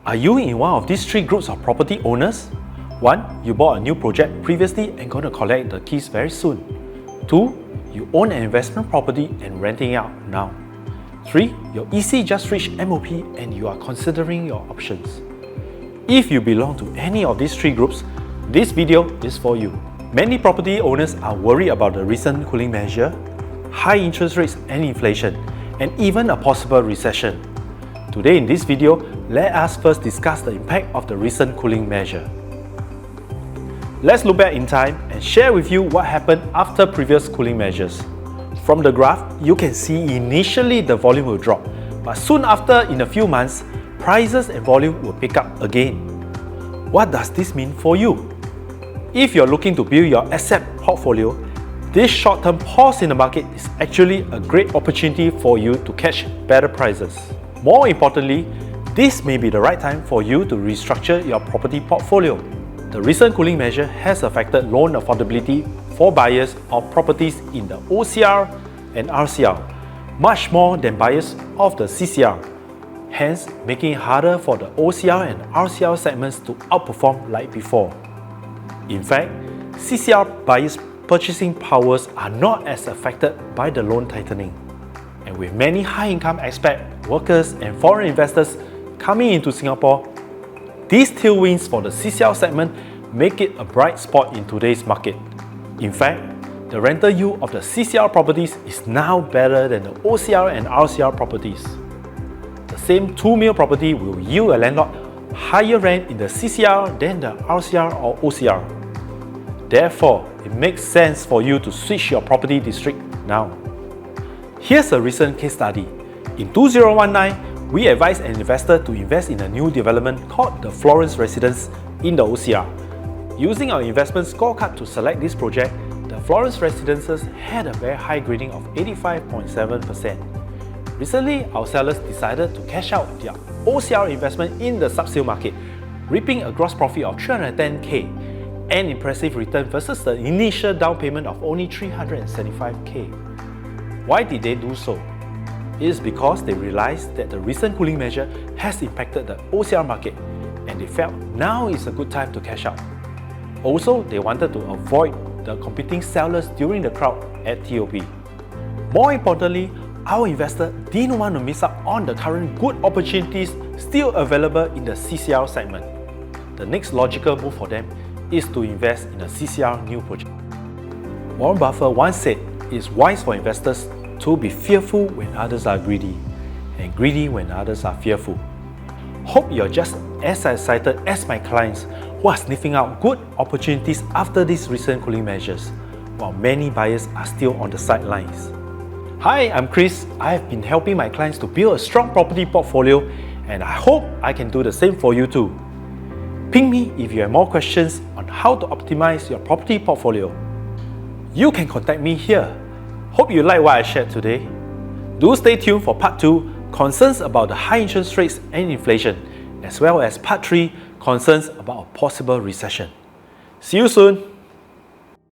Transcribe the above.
Are you in one of these three groups of property owners? 1. You bought a new project previously and going to collect the keys very soon. 2. You own an investment property and renting it out now. 3. Your EC just reached MOP and you are considering your options. If you belong to any of these three groups, this video is for you. Many property owners are worried about the recent cooling measure, high interest rates and inflation, and even a possible recession. Today in this video, let us first discuss the impact of the recent cooling measure. Let's look back in time and share with you what happened after previous cooling measures. From the graph, you can see initially the volume will drop, but soon after, in a few months, prices and volume will pick up again. What does this mean for you? If you're looking to build your asset portfolio, this short-term pause in the market is actually a great opportunity for you to catch better prices. More importantly, this may be the right time for you to restructure your property portfolio. The recent cooling measure has affected loan affordability for buyers of properties in the OCR and RCR, much more than buyers of the CCR, hence making it harder for the OCR and RCR segments to outperform like before. In fact, CCR buyers' purchasing powers are not as affected by the loan tightening. And with many high-income expat, workers and foreign investors coming into Singapore, these tailwinds for the CCR segment make it a bright spot in today's market. In fact, the rental yield of the CCR properties is now better than the OCR and RCR properties. The same 2 mil property will yield a landlord higher rent in the CCR than the RCR or OCR. Therefore, it makes sense for you to switch your property district now. Here's a recent case study. In 2019, we advised an investor to invest in a new development called the Florence Residence in the OCR. Using our investment scorecard to select this project, the Florence Residences had a very high grading of 85.7%. Recently, our sellers decided to cash out their OCR investment in the sub-sale market, reaping a gross profit of 310k, an impressive return versus the initial down payment of only 375k. Why did they do so? It is because they realized that the recent cooling measure has impacted the OCR market and they felt now is a good time to cash out. Also, they wanted to avoid the competing sellers during the crowd at TOP. More importantly, our investor didn't want to miss out on the current good opportunities still available in the CCR segment. The next logical move for them is to invest in a CCR new project. Warren Buffett once said it's wise for investors to be fearful when others are greedy, and greedy when others are fearful. Hope you're just as excited as my clients who are sniffing out good opportunities after these recent cooling measures, while many buyers are still on the sidelines. Hi, I'm Chris. I have been helping my clients to build a strong property portfolio, and I hope I can do the same for you too. Ping me if you have more questions on how to optimize your property portfolio. You can contact me here. Hope you like what I shared today. Do stay tuned for part 2, concerns about the high interest rates and inflation, as well as part 3, concerns about a possible recession. See you soon!